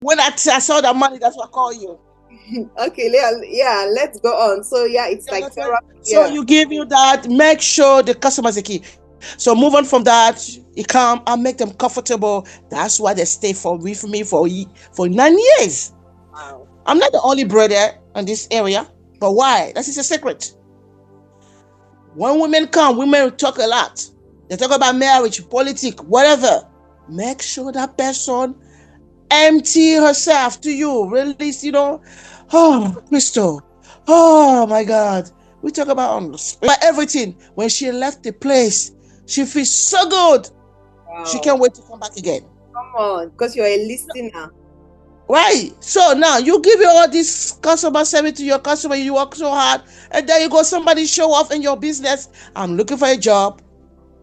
When I saw the money, that's what I call you. Okay, yeah, yeah, let's go on. So yeah, it's You like understand? therapy. So Yeah. you give you that, make sure the customer is the key. So move on from that, you come and make them comfortable. That's why they stay with me for 9 years. Wow. I'm not the only brother in this area, but why? That is a secret. When women come, women talk a lot. They talk about marriage, politics, whatever. Make sure that person empty herself to you. Release, oh, Crystal. Oh my God. We talk about everything. When she left the place, she feels so good. She Wow. can't wait to come back again. Come on, because you're a listener. Right. So now you give you all this customer service to your customer, you work so hard, and then you go somebody show off in your business. I'm looking for a job,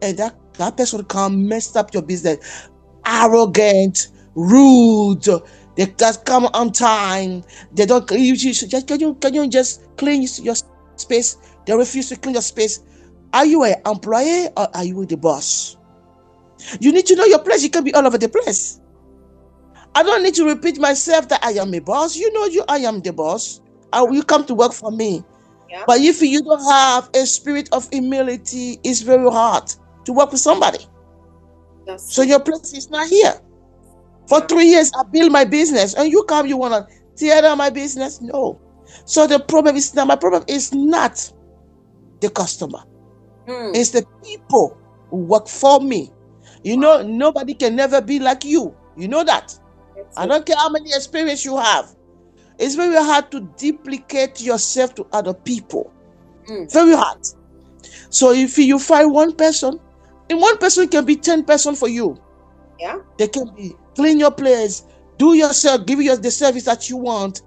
and that person come messed up your business. Arrogant, rude. They just come on time. They don't. Can you just clean your space? They refuse to clean your space. Are you an employee or are you the boss? You need to know your place. You can be all over the place. I don't need to repeat myself that I am a boss. I am the boss. You come to work for me. Yeah, But if you don't have a spirit of humility, it's very hard to work with somebody. that's So so. your place is not here. For Yeah. 3 years, I build my business, and you come, you want to tear down my business? No. So the problem is not, my problem is not the customer. Hmm. It's the people who work for me. Wow. Nobody can never be like you. You know that. That's I so. don't care how many experience you have. It's very hard to duplicate yourself to other people. Hmm. Very hard. So if you find one person, and one person can be 10 person for you. Yeah. They can be clean your place, do yourself, give you the service that you want.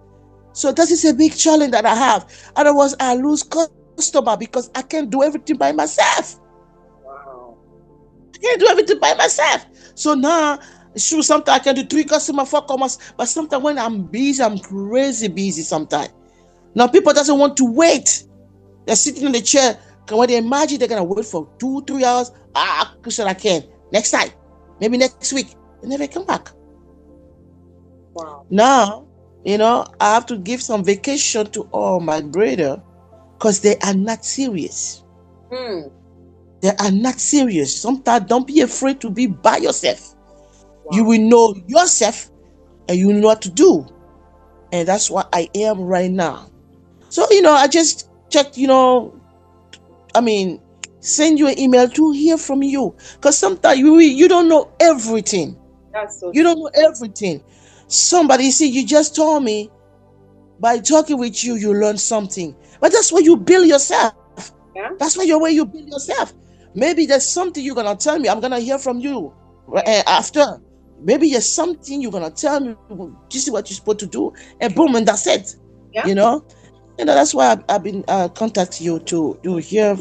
So that is a big challenge that I have. Otherwise, I lose customer because I can't do everything by myself. Wow. I can't do everything by myself. So now, sure, sometimes I can do 3 customers, 4 customers, but sometimes when I'm busy, I'm crazy busy sometimes. Now people doesn't want to wait. They're sitting in the chair. When they imagine they're gonna wait for 2, 3 hours, Christian, I can. Next time, maybe next week. They never come back. Wow. Now, I have to give some vacation to all my brother because they are not serious. Hmm. They are not serious. Sometimes don't be afraid to be by yourself. You Wow. will know yourself and you know what to do. And that's what I am right now. So, I just checked, I mean, send you an email to hear from you. Because sometimes you don't know everything. That's so You true. don't know everything. Somebody, see, you just told me by talking with you, you learn something. But that's where you build yourself. Yeah. That's where you build yourself. Maybe there's something you're gonna tell me. I'm gonna hear from you Yeah. after. Maybe there's something you're gonna tell me. This is what you're supposed to do, and boom, and that's it. Yeah. You know. That's why I've been contacting you to hear,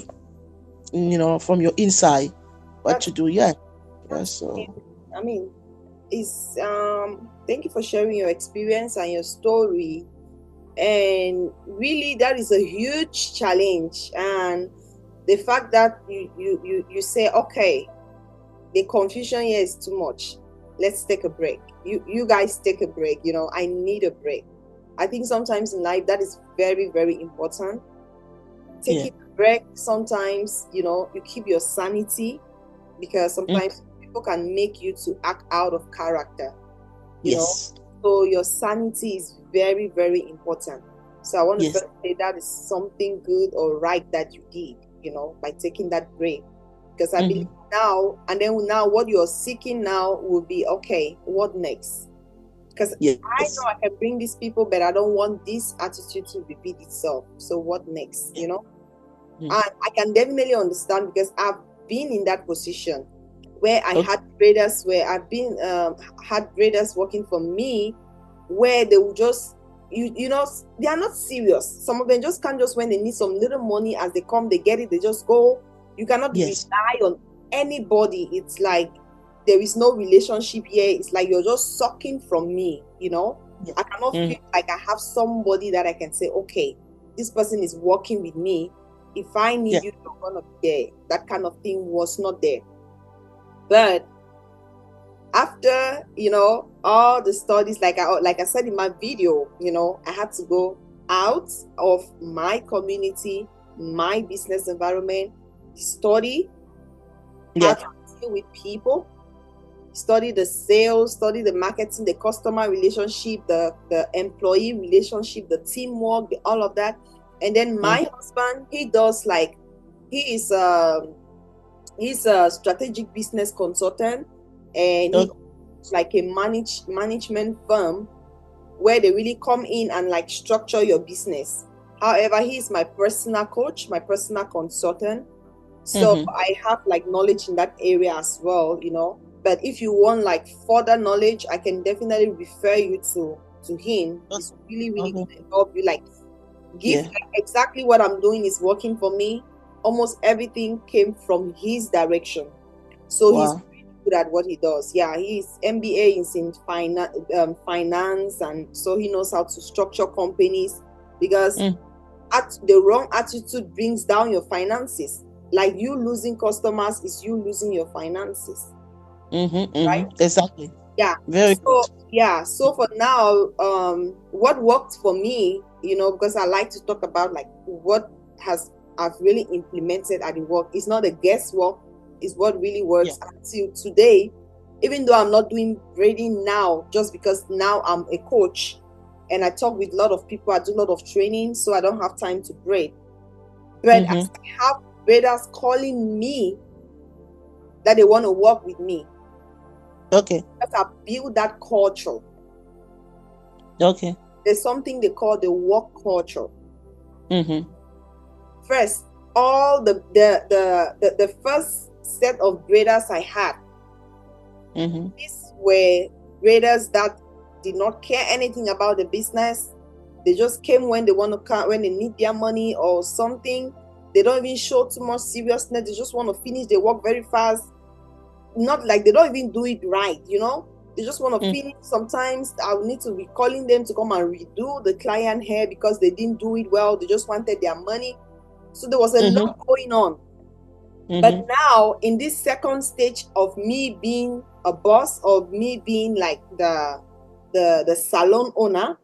from your inside what That's to do. Yeah. Yeah. that's. So. I mean, is thank you for sharing your experience and your story. And really, that is a huge challenge. And the fact that you say, okay, the confusion here is too much. Let's take a break. You guys take a break. I need a break. I think sometimes in life that is very, very important. Yeah. Taking a break sometimes, you keep your sanity, because Mm. sometimes people can make you to act out of character, you know. Yes. So your sanity is very, very important. So I want to Yes. first say that is something good or right that you did, by taking that break. Because I believe Mm-hmm. now, and then now what you're seeking now will be, okay, what next? Because I Yes. know I can bring these people, but I don't want this attitude to repeat itself. So what next? Yeah. Mm. And I can definitely understand, because I've been in that position where I Okay. had traders, where I've been had traders working for me, where they will just they are not serious. Some of them just can't, just when they need some little money, as they come, they get it, they just go. You cannot Yes. rely on anybody. It's like there is no relationship here. It's like you're just sucking from me. Yeah. I cannot Mm. feel like I have somebody that I can say, okay, this person is working with me. If I need Yeah. you, you're gonna be there. That kind of thing was not there. But After, you know, all the studies, like I said in my video, you know, I had to go out of my community, my business environment, study how Yeah. to deal with people, study the sales, study the marketing, the customer relationship, the employee relationship, the teamwork, all of that. And then Mm. my husband, he does like, he is he's a strategic business consultant, and he Okay. like a management firm where they really come in and like structure your business. However, he's my personal coach, my personal consultant. So Mm-hmm. I have like knowledge in that area as well, you know. But if you want like further knowledge, I can definitely refer you to him. He's really, really Okay. gonna help you. Like give Yeah. like, exactly what I'm doing is working for me. Almost everything came from his direction. So he's Wow. really good at what he does. Yeah, his MBA is in finance, and so he knows how to structure companies, because Mm. the wrong attitude brings down your finances. Like you losing customers is you losing your finances, Mm-hmm. right? Mm-hmm. Exactly. Yeah. Very good. So yeah, so for now, what worked for me, you know, because I like to talk about like what has I've really implemented at the work. It's not a guesswork, it's what really Yeah. works until today. Even though I'm not doing braiding now, just because now I'm a coach and I talk with a lot of people, I do a lot of training, so I don't have time to braid. But Mm-hmm. as I have braiders calling me that they want to work with me, Okay. because I build that culture. Okay. There's something they call the work culture. Mm-hmm. First, all the first set of graders I had, Mm-hmm. these were graders that did not care anything about the business. They just came when they want to come, when they need their money or something. They don't even show too much seriousness. They just want to finish their work very fast. Not like they don't even do it right, you know. They just want to Mm. finish. Sometimes I will need to be calling them to come and redo the client hair because they didn't do it well. They just wanted their money. So there was a Mm-hmm. lot going on. But Mm-hmm. now, in this second stage of me being a boss, of me being like the salon owner,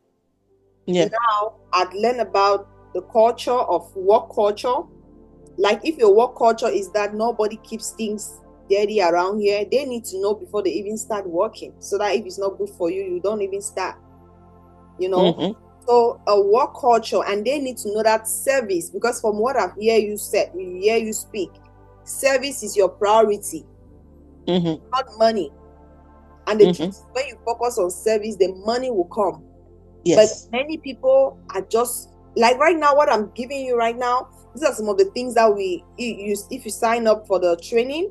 Yeah. now I'd learn about the culture of work culture. Like if your work culture is that nobody keeps things dirty around here, they need to know before they even start working, so that if it's not good for you, you don't even start, you know. Mm-hmm. So a work culture, and they need to know that service, because from what I've hear you said, hear you speak, service is your priority, Mm-hmm. not money. And the truth Mm-hmm. is, when you focus on service, the money will come. But Yes. many people are just like right now, what I'm giving you right now, these are some of the things that we use. If you sign up for the training,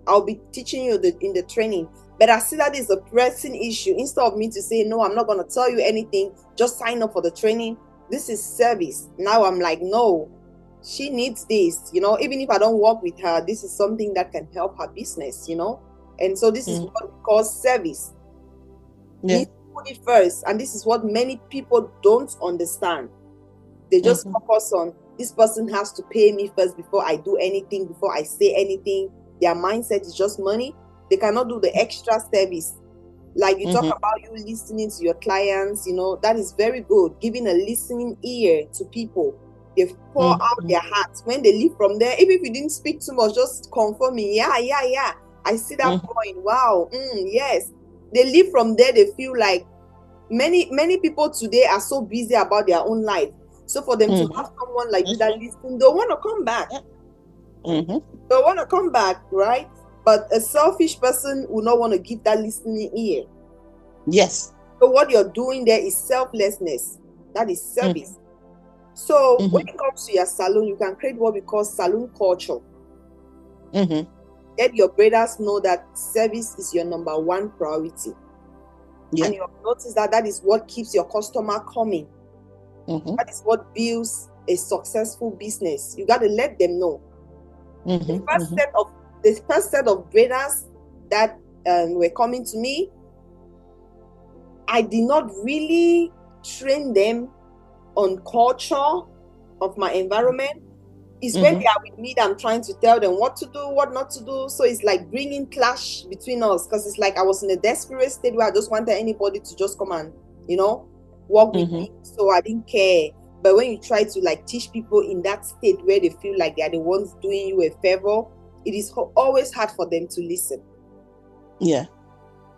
I'll be teaching you in the training. But I see that is a pressing issue. Instead of me to say, no, I'm not going to tell you anything, just sign up for the training. This is service. Now I'm like, no, she needs this, you know, even if I don't work with her, this is something that can help her business, you know. And so this is Mm. what we call service. You Yeah. need to put it first. And this is what many people don't understand. They just Mm-hmm. focus on this person has to pay me first before I do anything, before I say anything. Their mindset is just money. They cannot do the extra service. Like you talk Mm-hmm. about you listening to your clients, you know, that is very good. Giving a listening ear to people. They pour out Mm-hmm. their hearts. When they leave from there, even if you didn't speak too much, just confirm me. Yeah, yeah, yeah. I see that Mm-hmm. point. Wow. Yes. They leave from there, they feel like many people today are so busy about their own life. So for them to Mm-hmm. have someone like you That's that right. listen, they want to come back. Yeah. Mm-hmm. They want to come back, right? But a selfish person will not want to give that listening ear. Yes. So what you're doing there is selflessness. That is Mm-hmm. service. So when Mm-hmm. it comes to your salon, you can create what we call salon culture. Mm-hmm. Let your braiders know that service is your number one priority. Yeah. And you'll notice that that is what keeps your customer coming. Mm-hmm. That is what builds a successful business. You got to let them know. The Mm-hmm. first Mm-hmm. set of the first set of braiders that were coming to me, I did not really train them on culture of my environment. It's when they are with me that I'm trying to tell them what to do, what not to do. So it's like bringing clash between us, because it's like I was in a desperate state where I just wanted anybody to just come and, work with me. So I didn't care. But when you try to like teach people in that state where they feel like they are the ones doing you a favor, it is always hard for them to listen. Yeah.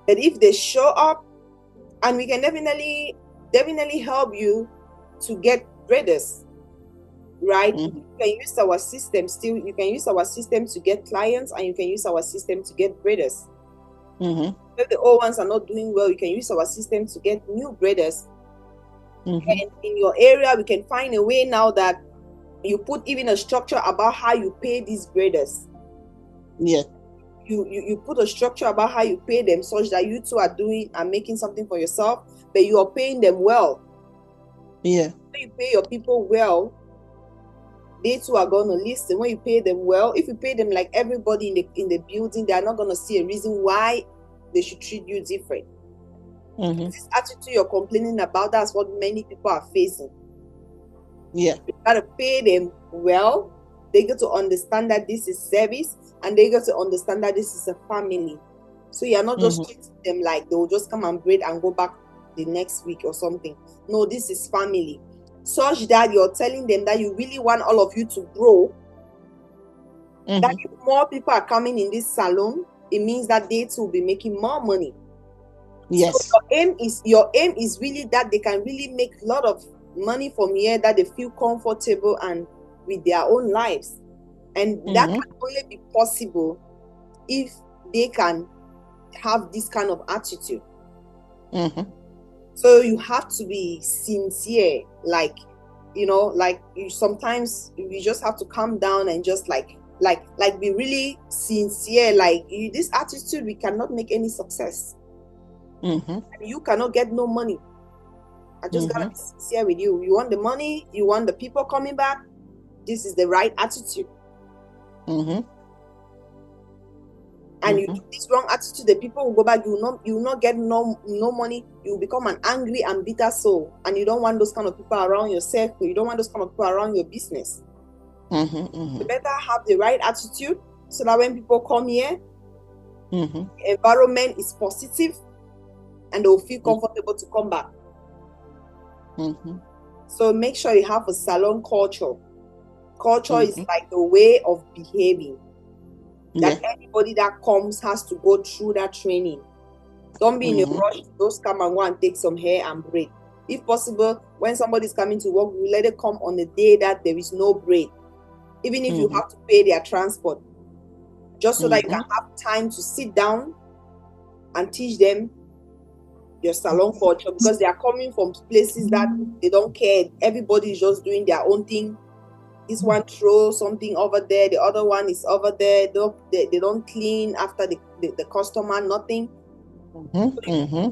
But if they show up, and we can definitely help you to get Braiders, right? You can use our system still. You can use our system to get clients, and you can use our system to get Braiders. If the old ones are not doing well, you can use our system to get new Braiders. And in your area, we can find a way now that you put even a structure about how you pay these Braiders. Yeah. You put a structure about how you pay them, such that you two are doing and making something for yourself, but you are paying them well. Yeah. When you pay your people well, they too are going to listen. When you pay them well, if you pay them like everybody in the building, they are not going to see a reason why they should treat you different. This attitude you're complaining about, that's what many people are facing. Yeah. You got to pay them well. They get to understand that this is service, and they get to understand that this is a family. So you're not just treating them like they will just come and braid and go back the next week or something. No, this is family. Such that you're telling them that you really want all of you to grow. That if more people are coming in this salon, it means that they too will be making more money. Yes. So your aim is really that they can really make a lot of money from here, that they feel comfortable and with their own lives. And that can only be possible if they can have this kind of attitude. So you have to be sincere, like you sometimes you just have to calm down and just like be really sincere. Like this attitude, we cannot make any success. And you cannot get no money. I just gotta be sincere with you. You want the money, you want the people coming back. This is the right attitude. And you do this wrong attitude, the people will go back. You will not get no money. You will become an angry and bitter soul, and you don't want those kind of people around your circle. You don't want those kind of people around your business. You better have the right attitude, so that when people come here, the environment is positive, and they will feel comfortable to come back. So make sure you have a salon culture. Culture is like the way of behaving. That anybody that comes has to go through that training. Don't be in a rush to just come and go and take some hair and braid. If possible, when somebody's coming to work, you let it come on the day that there is no braid. Even if you have to pay their transport. Just so that you can have time to sit down and teach them your salon culture. Because they are coming from places that they don't care. Everybody is just doing their own thing. This one throws something over there, the other one is over there. They don't clean after the customer, nothing. Them,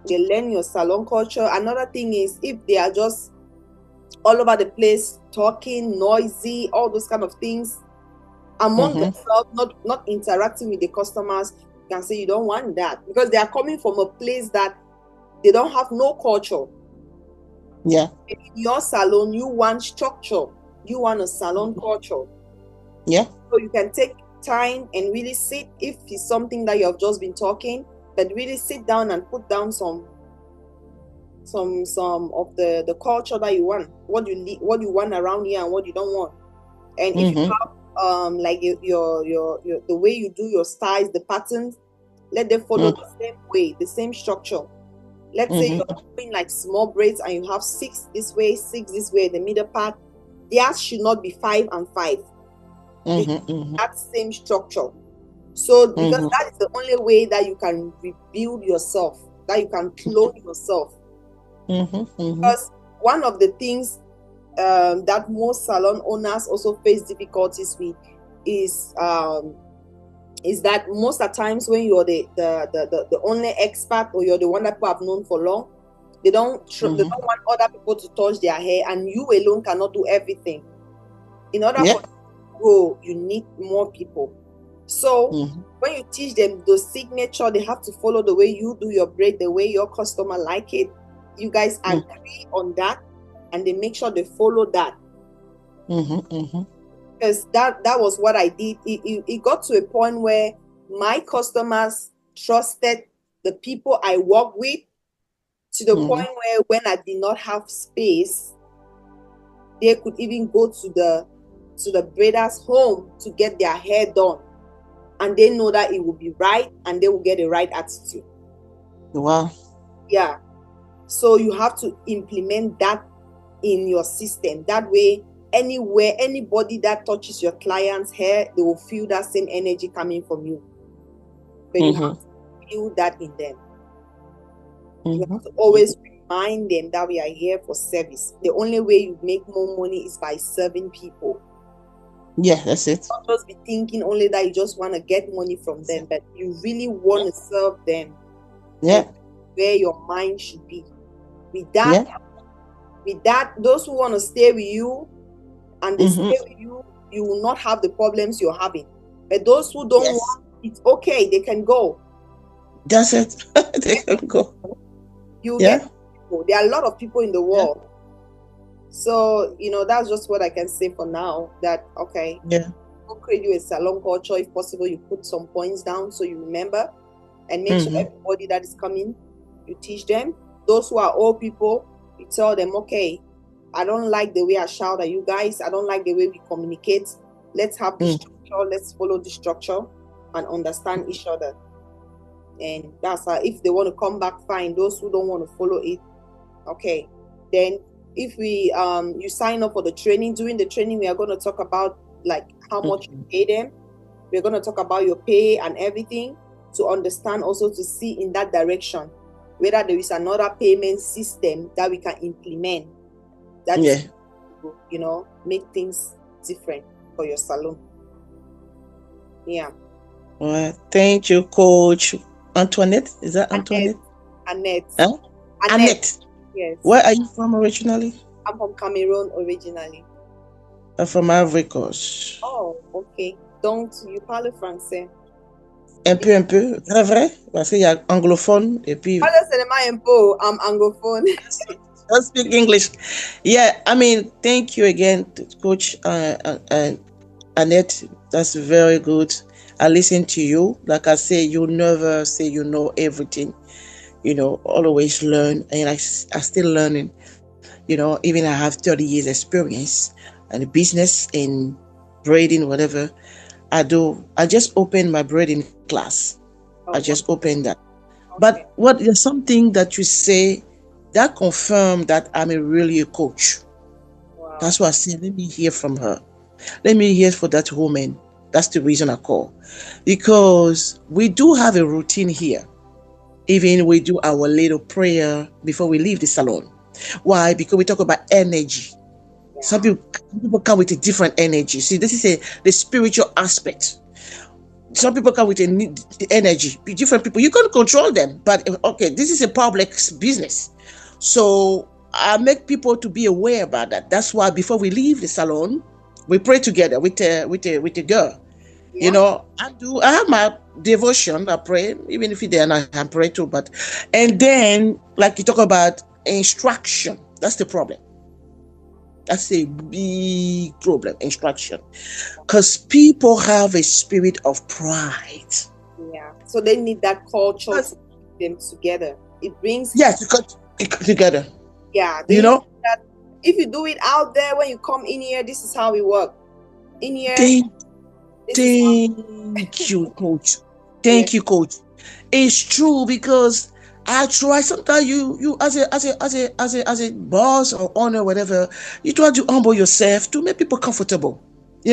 they learn your salon culture. Another thing is, if they are just all over the place, talking, noisy, all those kind of things, among themselves, not interacting with the customers, you can say you don't want that, because they are coming from a place that they don't have no culture. Yeah. In your salon, you want structure. You want a salon culture. Yeah. So you can take time and really sit, if it's something that you have just been talking, but really sit down and put down some of the culture that you want, what you want around here and what you don't want. And if you have like your the way you do your styles, the patterns, let them follow the same way, the same structure. Let's say you're doing like small braids and you have 6 this way, 6 this way, the middle part. Theirs should not be 5 and 5. That same structure. So because that is the only way that you can rebuild yourself, that you can clone yourself. Because one of the things that most salon owners also face difficulties with is that most of the times when you're the only expert, or you're the one that people have known for long, they don't want other people to touch their hair, and you alone cannot do everything. In order for you to grow, you need more people. So when you teach them the signature, they have to follow the way you do your braid, the way your customer like it. You guys agree on that, and they make sure they follow that. Because that was what I did. It got to a point where my customers trusted the people I work with, to the point where when I did not have space, they could even go to the braiders' home to get their hair done, and they know that it will be right and they will get the right attitude. Wow. Yeah. So you have to implement that in your system. That way, anywhere, anybody that touches your client's hair, they will feel that same energy coming from you. But you have to feel that in them. You have to always remind them that we are here for service. The only way you make more money is by serving people. Yeah, that's it. Not just be thinking only that you just want to get money from them, but you really want to serve them. Yeah. Where your mind should be. With that, those who want to stay with you and they stay with you, you will not have the problems you're having. But those who don't want, it's okay, they can go. That's it. They can go. You get people. There are a lot of people in the world. Yeah. So, that's just what I can say for now. That, okay, go create you a salon culture. If possible, you put some points down so you remember, and make sure everybody that is coming, you teach them. Those who are old people, you tell them, okay, I don't like the way I shout at you guys. I don't like the way we communicate. Let's have this structure. Let's follow the structure and understand each other. And that's how, if they want to come back, fine. Those who don't want to follow it, okay. Then if we you sign up for the training, during the training we are going to talk about like how much you pay them. We're going to talk about your pay and everything, to understand, also to see in that direction whether there is another payment system that we can implement that is, make things different for your salon. Yeah. Well, thank you, Coach Antoinette. Is that Antoinette? Annette. Huh? Annette. Yes. Where are you from originally? I'm from Cameroon originally. I'm from Ivory Coast. Oh, ok. Donc, tu parles français? Un peu. C'est vrai? Parce qu'il y a anglophone et puis... Pas seulement un peu, I'm anglophone. I speak English. Yeah, I mean, thank you again, Coach Annette. That's very good. I listen to you. Like I say, you never say you know everything. Always learn. And I still learning. Even I have 30 years experience in business, in braiding, whatever I do. I just opened my braiding class. I just opened that. Okay. But there's something that you say that confirmed that I'm really a coach. Wow. That's why I said, let me hear from her. Let me hear for that woman. That's the reason I call. Because we do have a routine here. Even we do our little prayer before we leave the salon. Why? Because we talk about energy. Yeah. Some people come with a different energy. See, this is the spiritual aspect. Some people come with the energy. Different people, you can't control them. But okay, this is a public business. So I make people to be aware about that. That's why before we leave the salon, we pray together with a girl. Yeah. I have my devotion. I pray, even if they're not, I pray too. And then, like you talk about instruction, that's the problem. That's a big problem, instruction, because people have a spirit of pride. Yeah, so they need that culture to keep them together. It brings together. Yeah, that if you do it out there, when you come in here, this is how we work. In here. Thank you, Coach. Thank you, Coach. It's true, because I try. Sometimes you as a boss or owner, whatever, you try to humble yourself to make people comfortable. I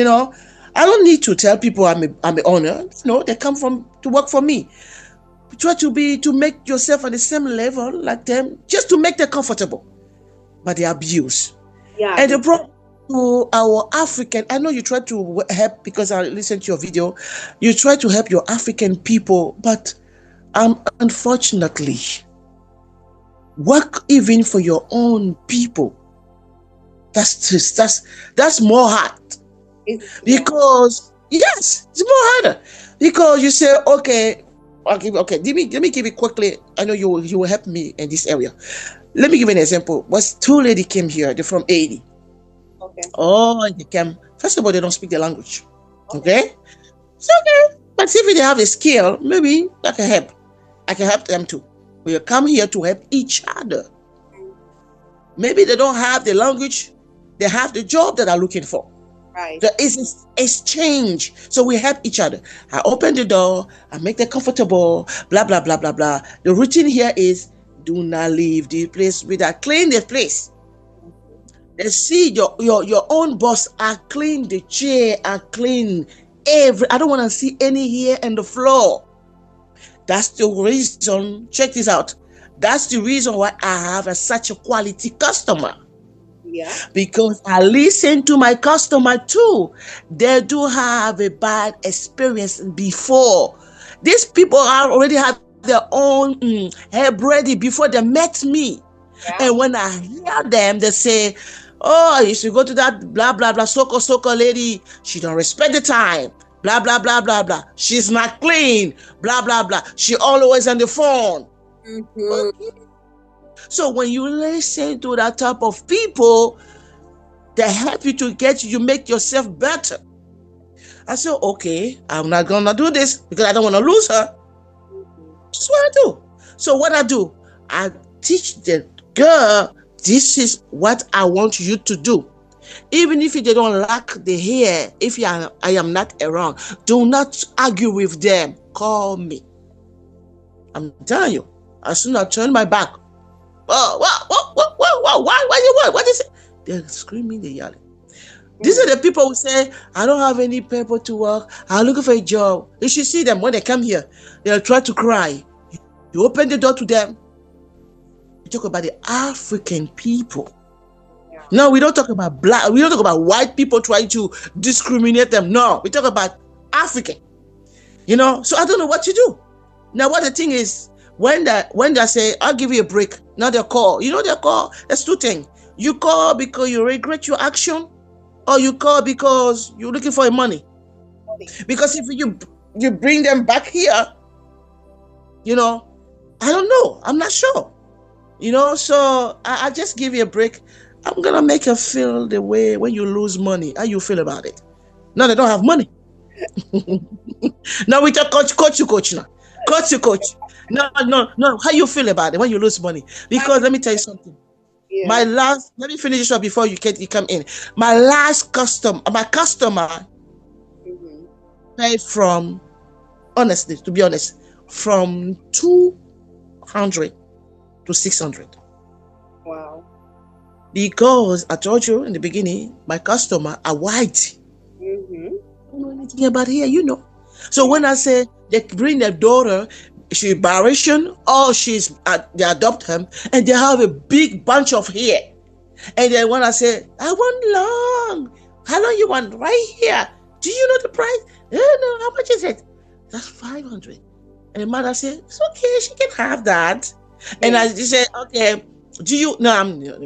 don't need to tell people I'm an owner. They come to work for me. Try to make yourself at the same level like them, just to make them comfortable. But they abuse. Yeah. And the problem to our African, I know you try to help, because I listened to your video. You try to help your African people, but unfortunately, work even for your own people. That's more hard. Because yes, it's more harder. Because you say, okay, let me give it quickly. I know you will help me in this area. Let me give you an example. Was two ladies came here, they're from Haiti. Okay. Okay. Oh, they can. First of all, they don't speak the language. Okay, it's okay. But if they have the skill, maybe I can help. I can help them too. We come here to help each other. Maybe they don't have the language, they have the job that are looking for. Right. There is this exchange. So we help each other. I open the door, I make them comfortable, blah, blah, blah, blah, blah. The routine here is do not leave the place without clean the place. They see your own boss. I clean the chair, I clean I don't want to see any hair on the floor. That's the reason. Check this out. That's the reason why I have such a quality customer. Yeah. Because I listen to my customer too. They do have a bad experience before. These people are already have their own head ready before they met me. Yeah. And when I hear them, they say, "Oh, you should go to that blah blah blah soko lady. She don't respect the time. Blah blah blah blah blah. She's not clean. Blah blah blah. She always on the phone." Okay. So when you listen to that type of people, they help you to you make yourself better. I said, okay, I'm not gonna do this because I don't want to lose her. That's what I do. So what I do, I teach the girl, this is what I want you to do. Even if they don't like the hair, if I am not around, do not argue with them. Call me. I'm telling you, as soon as I turn my back, what is it? They're screaming, they're yelling. These are the people who say, I don't have any paper to work. I'm looking for a job. You should see them when they come here. They'll try to cry. You open the door to them. We talk about the African people. Yeah. No, we don't talk about black. We don't talk about white people trying to discriminate them. No, we talk about African. So I don't know what to do. Now, what the thing is, when they say, I'll give you a break, now they call. They call. There's two things. You call because you regret your action, or you call because you're looking for money. Because if you bring them back here, I don't know. I'm not sure. So I just give you a break. I'm gonna make you feel the way when you lose money. How you feel about it? No, they don't have money. Now we talk coach now. Coach. No. How you feel about it when you lose money? Because let me tell you something. Yeah. Let me finish this up before you come in. My customer paid from, honestly, to be honest, from 200 to 600. Wow. Because I told you in the beginning, my customer are white. I don't know anything about hair, So when I say they bring their daughter, she's Biracian or they adopt him, and they have a big bunch of hair. And then when I say, I want long. How long you want? Right here. Do you know the price? No, how much is it? That's 500. And the mother said, it's okay, she can have that. And I just said, okay,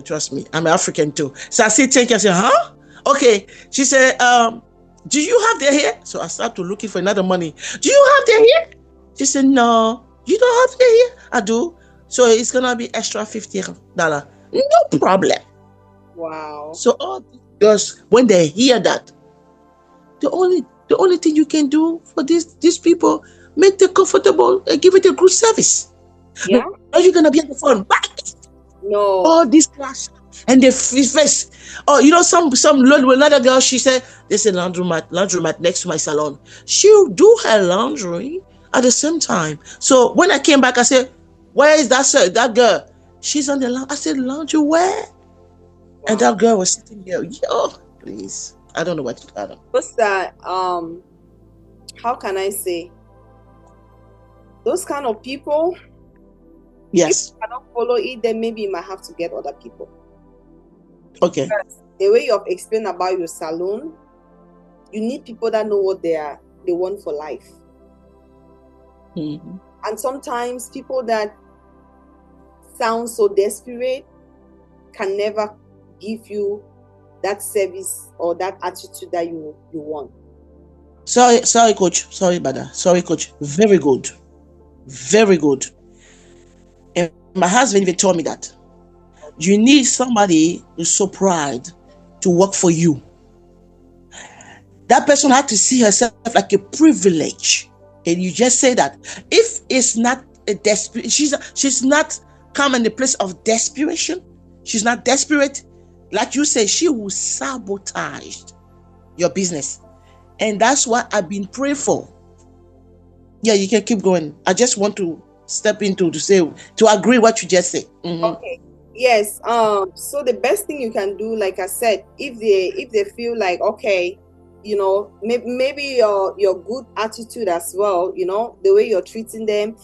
trust me, I'm African too. So I said, thank you. I said, huh? Okay. She said, do you have their hair? So I started looking for another money. Do you have their hair? She said, no, you don't have their hair? I do. So it's going to be extra $50. No problem. Wow. So all these girls, when they hear that, the only thing you can do for these people, make them comfortable and give it a good service. Yeah. Are you going to be on the phone? No. All this class. And they face. Oh, some another girl, she said, there's a laundromat next to my salon. She'll do her laundry at the same time. So when I came back, I said, where is that girl? She's on the laundry. I said, laundry where? Wow. And that girl was sitting there. Yo, please. I don't know what to do. What's that? How can I say? Those kind of people. Yes. If you cannot follow it, then maybe you might have to get other people. Okay. Because the way you have explained about your salon, you need people that know what they want for life. Mm-hmm. And sometimes people that sound so desperate can never give you that service or that attitude that you want. Sorry, coach. Sorry, brother. Sorry, coach. Very good. Very good. And my husband even told me that. You need somebody who's so proud to work for you. That person had to see herself like a privilege. And you just say that if it's not a desperate, she's not come in the place of desperation. She's not desperate. Like you say, she will sabotage your business. And that's what I've been praying for. Yeah, you can keep going. I just want to step into to agree what you just said. Okay. Yes. So the best thing you can do, like I said, if they feel like, okay, maybe your good attitude as well, the way you're treating them,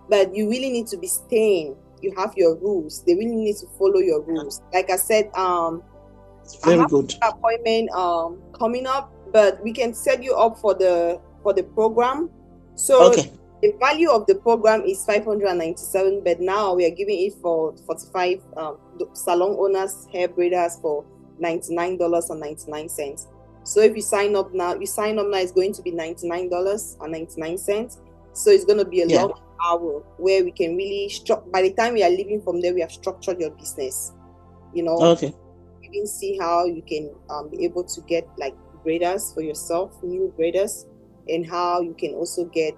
but you really need to be staying. You have your rules. They really need to follow your rules. Like I said, It's very I have good. an appointment coming up, but we can set you up for the program. So Okay. the value of the program is 597, but now we are giving it for 45 salon owners, hair braiders for $99.99. So if you sign up now, it's going to be $99.99. So it's going to be a long hour where we can really by the time we are leaving from there, we have structured your business. Okay. You can see how you can be able to get like braiders for yourself, new braiders, and how you can also get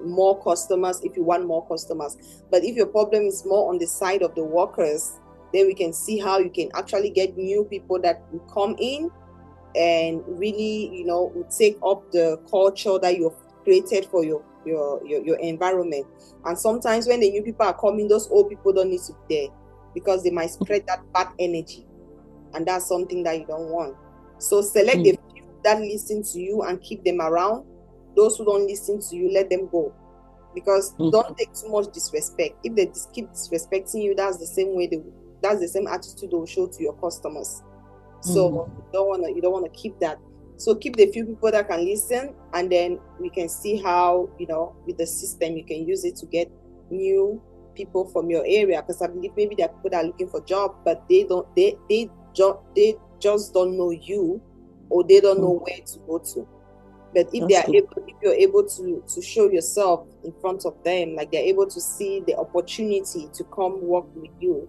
more customers if you want more customers. But if your problem is more on the side of the workers, then we can see how you can actually get new people that will come in and really, will take up the culture that you've created for your environment. And sometimes when the new people are coming, those old people don't need to be there because they might spread that bad energy, and that's something that you don't want. So select the few that listen to you and keep them around. Those who don't listen to you, let them go, because don't take too much disrespect. If they keep disrespecting you, that's the same attitude they will show to your customers. So you don't wanna keep that. So keep the few people that can listen, and then we can see how, with the system you can use it to get new people from your area. Because I believe maybe there are people that are looking for job, but they just don't know you, or they don't know where to go to. But if you're able to show yourself in front of them, like they're able to see the opportunity to come work with you,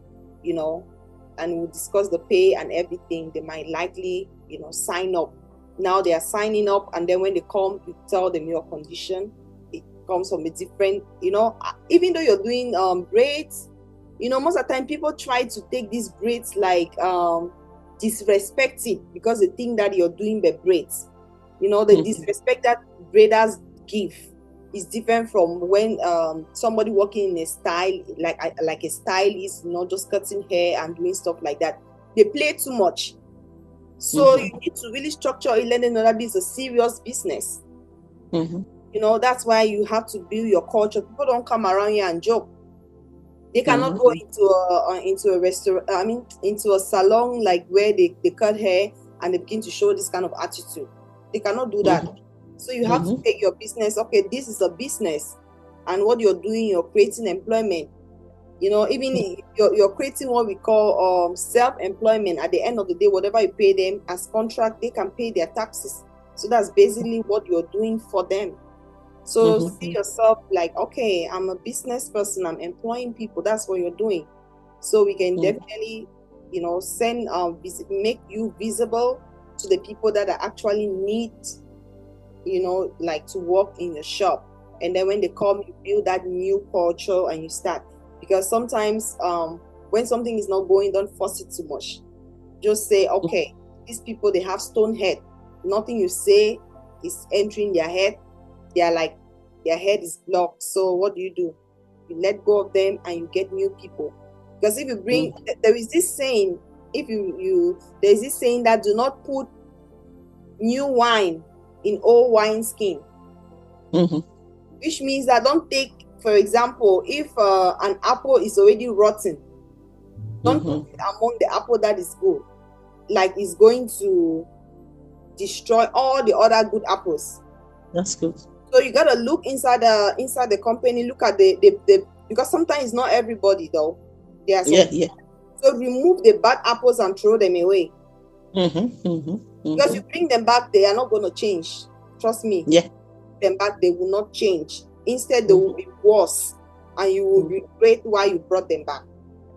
and we'll discuss the pay and everything, they might likely, sign up. Now they are signing up, and then when they come, you tell them your condition. It comes from a different, even though you're doing braids, most of the time people try to take these braids like disrespect it, because they think that you're doing the braids. The disrespect that braiders give is different from when somebody working in a style like a stylist, just cutting hair and doing stuff like that. They play too much. So you need to really structure it, let them know that this is a serious business. That's why you have to build your culture. People don't come around here and joke. They cannot go into a restaurant, into a salon like where they cut hair and they begin to show this kind of attitude. They cannot do that. So you have to take your business, okay, this is a business, and what you're doing, you're creating employment. Even you're creating what we call self-employment. At the end of the day, whatever you pay them as contract, they can pay their taxes. So that's basically what you're doing for them. So see yourself like, okay, I'm a business person, I'm employing people. That's what you're doing. So we can definitely, send make you visible to the people that are actually need, like to work in your shop. And then when they come, you build that new culture and you start. Because sometimes when something is not going, don't force it too much. Just say, okay, these people, they have stone head. Nothing you say is entering their head. They are like, their head is blocked. So what do? You let go of them and you get new people. Because if you bring, there is this saying, there's this saying that do not put new wine in old wine skin. Which means that don't take, for example, if an apple is already rotten, don't put it among the apple that is good. Like it's going to destroy all the other good apples. That's good. So you gotta look inside the company, look at the because sometimes not everybody though. There are some. So remove the bad apples and throw them away. Because you bring them back, they are not going to change. Trust me. Them back, they will not change. Instead, they will be worse, and you will regret why you brought them back.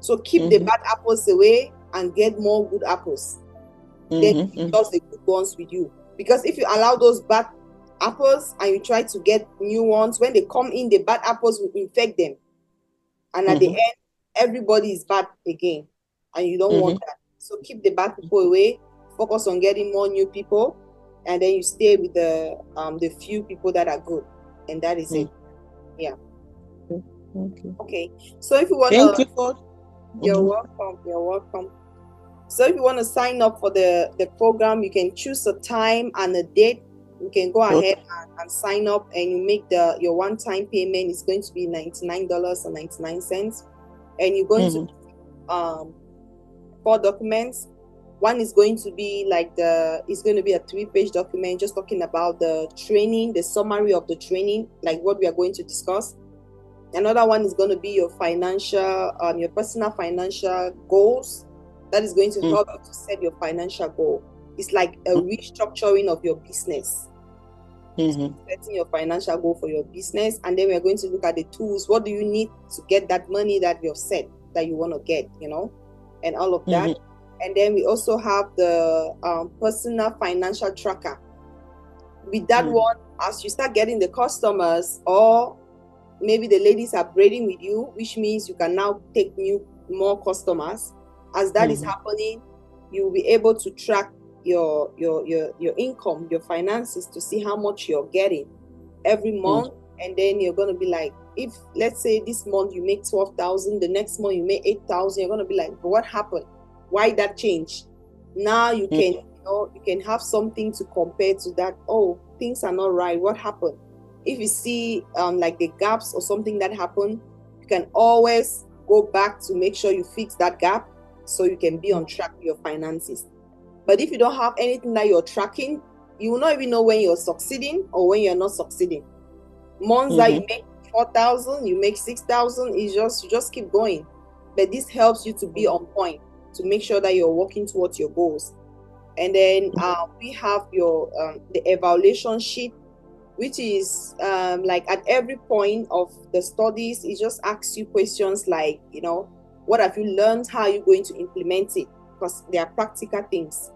So keep the bad apples away and get more good apples. then Mm-hmm. it does the good ones with you. Because if you allow those bad apples and you try to get new ones, when they come in, the bad apples will infect them. And at the Mm-hmm. end, everybody is bad again. And you don't want Mm-hmm. that. So keep the bad people away, focus on getting more new people, and then you stay with the few people that are good. And that is it. Yeah. Okay. Okay. So if you wanna Thank you for. you're Mm-hmm. welcome. You're welcome. So if you want to sign up for the program, you can choose a time and a date. You can go ahead Okay. and sign up, and you make your one-time payment is going to be $99.99, and you're going to um 4 documents. One is going to be it's going to be a 3-page document just talking about the training, the summary of the training, like what we are going to discuss. Another one is going to be your your personal financial goals. That is going to help you to set your financial goal. It's like a restructuring of your business. Mm-hmm. Setting your financial goal for your business. And then we're going to look at the tools. What do you need to get that money that you've set that you want to get, and all of that. Mm-hmm. And then we also have the personal financial tracker. With that one, as you start getting the customers, or maybe the ladies are braiding with you, which means you can now take more customers. As that is happening, you will be able to track your income, your finances, to see how much you're getting every month. And then you're going to be like, if let's say this month you make 12,000, the next month you make 8,000, you're going to be like, but what happened? Why that change? Now you can you can have something to compare to that. Oh, things are not right. What happened? If you see like the gaps or something that happened, you can always go back to make sure you fix that gap, so you can be on track with your finances. But if you don't have anything that you're tracking, you will not even know when you're succeeding or when you're not succeeding. Months that you make 4,000, you make 6,000, is you just keep going. But this helps you to be on point, to make sure that you're working towards your goals. And then we have the evaluation sheet, which is like at every point of the studies, it just asks you questions like, what have you learned? How are you going to implement it? Because they are practical things.